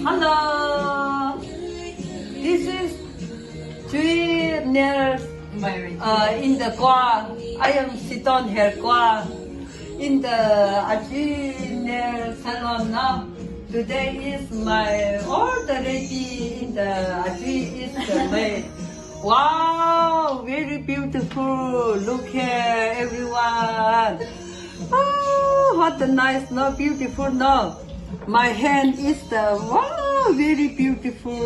Hello, this is three nails in the gua. I am sit on here gua in the Aji nail salon now. Today is my old lady in the Aji is the maid. Wow, very beautiful. Look here, everyone. Oh, what a nice, no, beautiful, no. My hand is the, wow, very beautiful.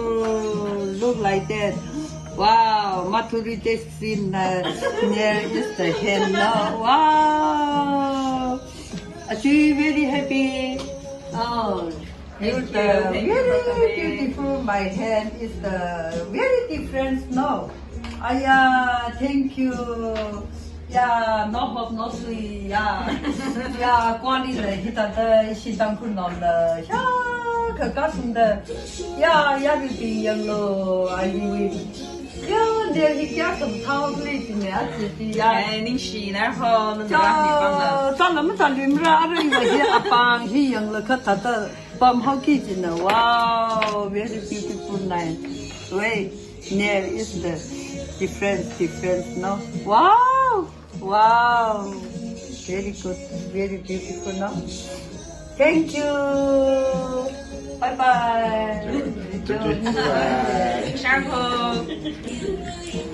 Look like that. Wow, maturity in there is the hand, no. Wow. She very happy. Oh, Thank you. very beautiful. My hand is the very different, no. Thank you. Yeah, no hope, no sweet. Yeah, quan điเลยที่ตอนนี้ชิตังคุณนอนเลยช่าก็กัสเดอย่าไปปียังเลยไอ้วิย่าเดี๋ยวที่แกสมท้องเลยจริงเนี่ยจีจีย่า您洗然后那个地方的。จ้าแล้วมันจะลืมละอะไรอย่างเงี้ยอาปังที่ยังเลยเขาตัดปั๊มเขาขี้จินนะว้าว very beautiful night wait nail is the different no wow very good very beautiful no thank you bye bye Shampoo.